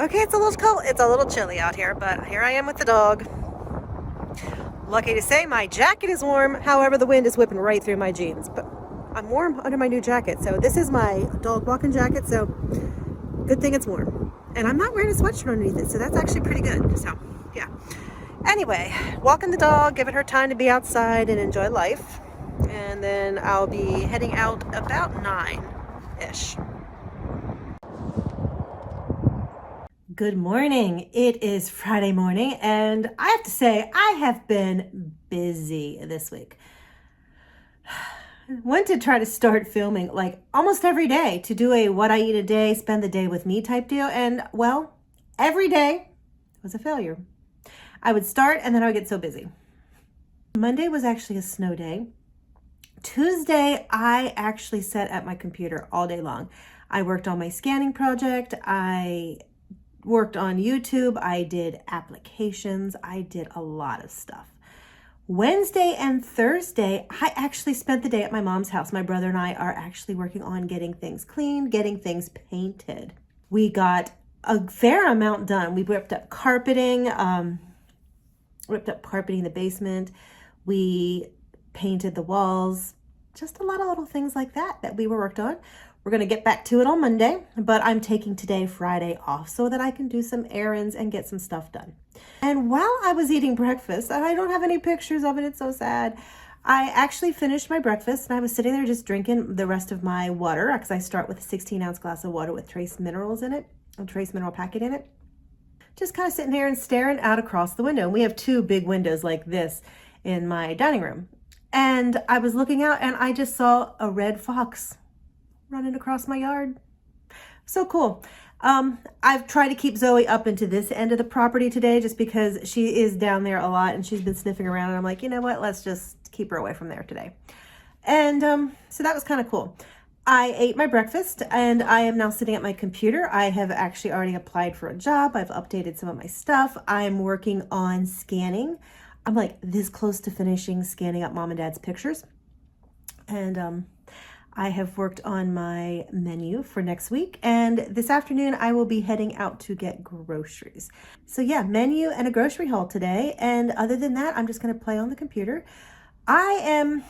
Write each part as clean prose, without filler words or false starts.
Okay, it's a little cold. It's a little chilly out here, but here I am with the dog. Lucky to say my jacket is warm. However, the wind is whipping right through my jeans, but I'm warm under my new jacket. So this is my dog walking jacket. So good thing it's warm. And I'm not wearing a sweatshirt underneath it. So that's actually pretty good. So yeah. Anyway, walking the dog, giving her time to be outside and enjoy life. And then I'll be heading out about 9-ish. Good morning. It is Friday morning, and I have to say, I have been busy this week. Went to try to start filming like almost every day to do a what I eat a day, spend the day with me type deal, and well, every day was a failure. I would start and then I would get so busy. Monday was actually a snow day. Tuesday, I actually sat at my computer all day long. I worked on my scanning project. I worked on YouTube. I did applications. I did a lot of stuff. Wednesday and Thursday, I actually spent the day at my mom's house. My brother and I are actually working on getting things cleaned, getting things painted. We got a fair amount done. We ripped up carpeting in the basement. We painted the walls, just a lot of little things like that we worked on. We're going to get back to it on Monday, but I'm taking today, Friday, off so that I can do some errands and get some stuff done. And while I was eating breakfast, and I don't have any pictures of it, it's so sad, I actually finished my breakfast and I was sitting there just drinking the rest of my water because I start with a 16-ounce glass of water with trace minerals in it, a trace mineral packet in it. Just kind of sitting here and staring out across the window. And we have two big windows like this in my dining room. And I was looking out and I just saw a red fox running across my yard. So cool. I've tried to keep Zoe up into this end of the property today just because she is down there a lot and she's been sniffing around, and I'm like, you know what, let's just keep her away from there today. And so that was kind of cool. I ate my breakfast and I am now sitting at my computer. I have actually already applied for a job. I've updated some of my stuff. I'm working on scanning. I'm like this close to finishing scanning up mom and dad's pictures. And I have worked on my menu for next week, and this afternoon I will be heading out to get groceries. So yeah, menu and a grocery haul today. And other than that, I'm just going to play on the computer. I am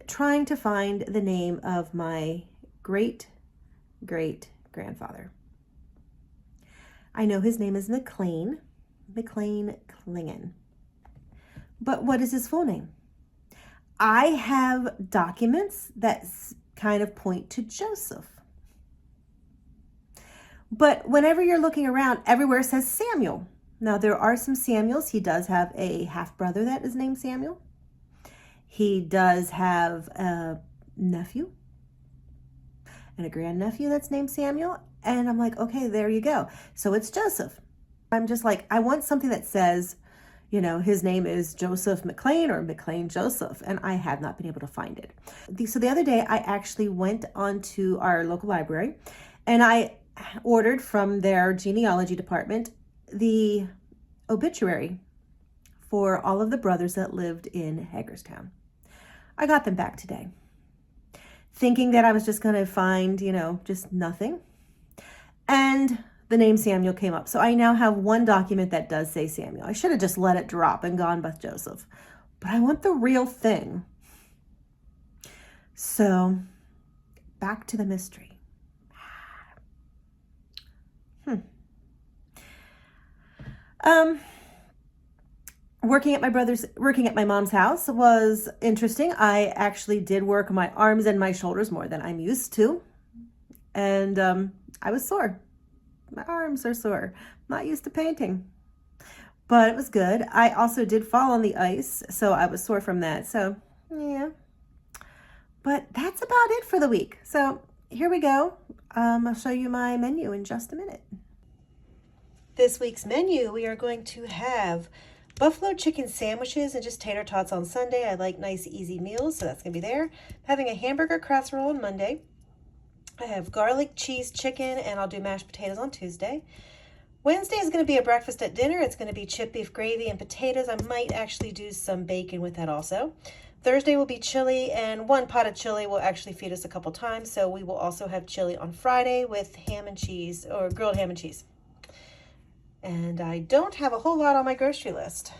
trying to find the name of my great grandfather. I know his name is McLean Klingon. But what is his full name? I have documents that kind of point to Joseph. But whenever you're looking around, everywhere it says Samuel. Now, there are some Samuels. He does have a half-brother that is named Samuel. He does have a nephew and a grandnephew that's named Samuel. And I'm like, okay, there you go. So it's Joseph. I'm just like, I want something that says, you know, his name is Joseph McLean or McLean Joseph, and I have not been able to find it. So the other day, I actually went onto our local library and I ordered from their genealogy department the obituary for all of the brothers that lived in Hagerstown. I got them back today, thinking that I was just going to find, you know, just nothing. And the name Samuel came up. So I now have one document that does say Samuel. I should have just let it drop and gone with Joseph. But I want the real thing. So back to the mystery. Working at my mom's house was interesting. I actually did work my arms and my shoulders more than I'm used to. And I was sore. My arms are sore. I'm not used to painting, but it was good. I also did fall on the ice, so I was sore from that. So yeah, but that's about it for the week. So here we go. I'll show you my menu in just a minute. This week's menu, we are going to have buffalo chicken sandwiches and just tater tots on Sunday. I like nice, easy meals, so that's gonna be there. Having a hamburger casserole on Monday. I have garlic cheese chicken, and I'll do mashed potatoes on Tuesday. Wednesday is going to be a breakfast at dinner. It's going to be chipped beef gravy and potatoes. I might actually do some bacon with that also. Thursday will be chili, and one pot of chili will actually feed us a couple times. So we will also have chili on Friday with ham and cheese, or grilled ham and cheese. And I don't have a whole lot on my grocery list.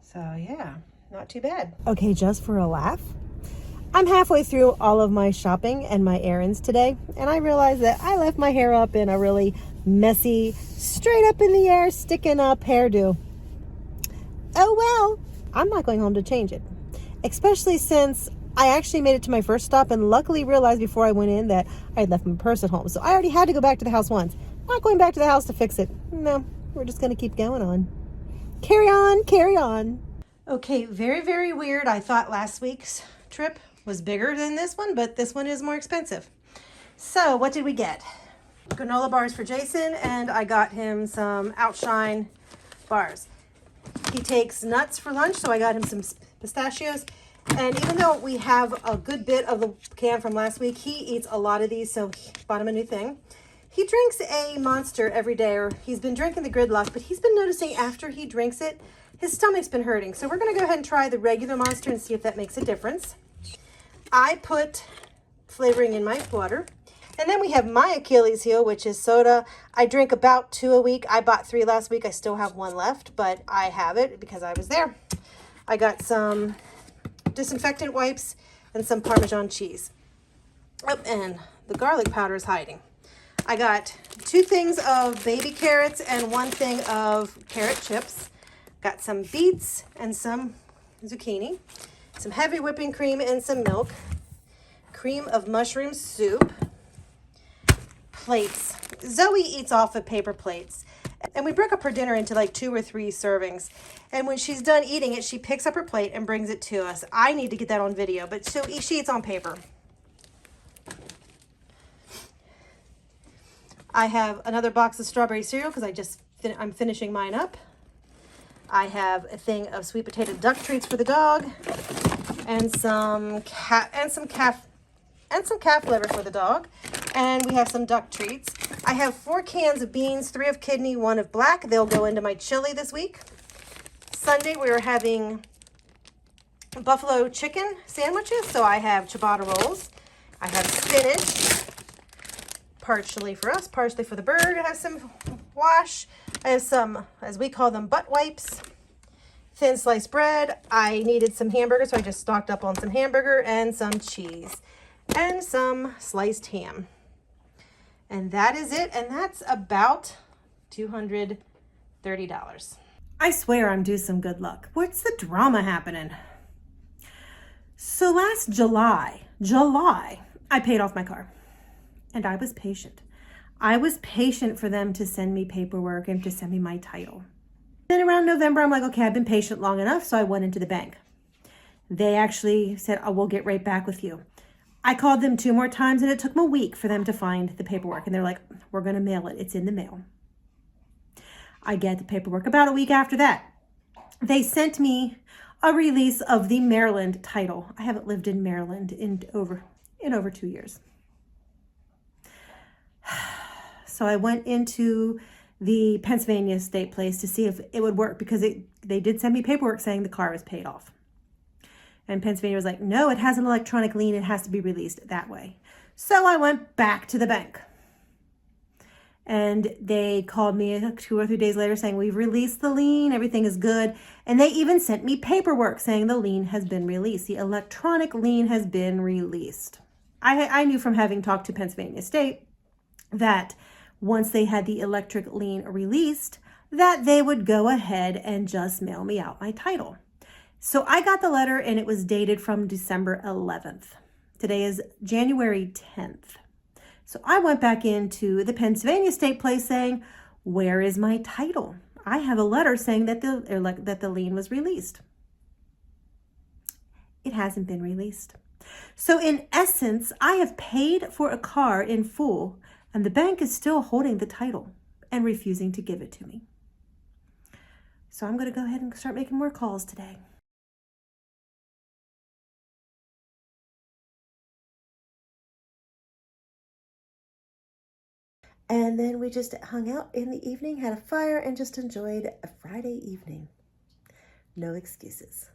So yeah, not too bad. Okay, just for a laugh, I'm halfway through all of my shopping and my errands today, and I realized that I left my hair up in a really messy, straight up in the air, sticking up hairdo. Oh well, I'm not going home to change it. Especially since I actually made it to my first stop and luckily realized before I went in that I had left my purse at home. So I already had to go back to the house once. Not going back to the house to fix it. No, we're just going to keep going on. Carry on, carry on. Okay, very, very weird. I thought last week's trip was bigger than this one, but this one is more expensive. So what did we get? Granola bars for Jason, and I got him some Outshine bars. He takes nuts for lunch, so I got him some pistachios. And even though we have a good bit of the can from last week, he eats a lot of these, so he bought him a new thing. He drinks a Monster every day, or he's been drinking the Gridlock, but he's been noticing after he drinks it, his stomach's been hurting. So we're going to go ahead and try the regular Monster and see if that makes a difference. I put flavoring in my water. And then we have my Achilles heel, which is soda. I drink about 2 a week. I bought 3 last week. I still have 1 left, but I have it because I was there. I got some disinfectant wipes and some Parmesan cheese. Oh, and the garlic powder is hiding. I got 2 things of baby carrots and 1 thing of carrot chips. Got some beets and some zucchini, some heavy whipping cream and some milk, cream of mushroom soup, plates. Zoe eats off of paper plates. And we break up her dinner into like 2 or 3 servings. And when she's done eating it, she picks up her plate and brings it to us. I need to get that on video, but she eats on paper. I have another box of strawberry cereal because I'm finishing mine up. I have a thing of sweet potato duck treats for the dog, and some calf liver for the dog, and we have some duck treats. I have 4 cans of beans, 3 of kidney, 1 of black. They'll go into my chili this week. Sunday we are having buffalo chicken sandwiches, so I have ciabatta rolls. I have spinach, partially for us, partially for the bird. I have some wash. I have some, as we call them, butt wipes, thin sliced bread. I needed some hamburger, so I just stocked up on some hamburger and some cheese and some sliced ham. And that is it, and that's about $230. I swear I'm due some good luck. What's the drama happening? So last July, I paid off my car. And I was patient. I was patient for them to send me paperwork and to send me my title. Then around November, I'm like, okay, I've been patient long enough, so I went into the bank. They actually said, oh, we'll get right back with you. I called them 2 more times, and it took them a week for them to find the paperwork. And they're like, we're going to mail it. It's in the mail. I get the paperwork about a week after that. They sent me a release of the Maryland title. I haven't lived in Maryland in over 2 years. So I went into the Pennsylvania state place to see if it would work, because they did send me paperwork saying the car was paid off. And Pennsylvania was like, no, it has an electronic lien. It has to be released that way. So I went back to the bank. And they called me 2 or 3 days later saying, we've released the lien. Everything is good. And they even sent me paperwork saying the lien has been released. The electronic lien has been released. I knew from having talked to Pennsylvania State that once they had the electric lien released, that they would go ahead and just mail me out my title. So I got the letter, and it was dated from December 11th. Today is January 10th. So I went back into the Pennsylvania state place saying, where is my title? I have a letter saying that the lien was released. It hasn't been released. So in essence, I have paid for a car in full, and the bank is still holding the title and refusing to give it to me. So I'm going to go ahead and start making more calls today. And then we just hung out in the evening, had a fire, and just enjoyed a Friday evening. No excuses.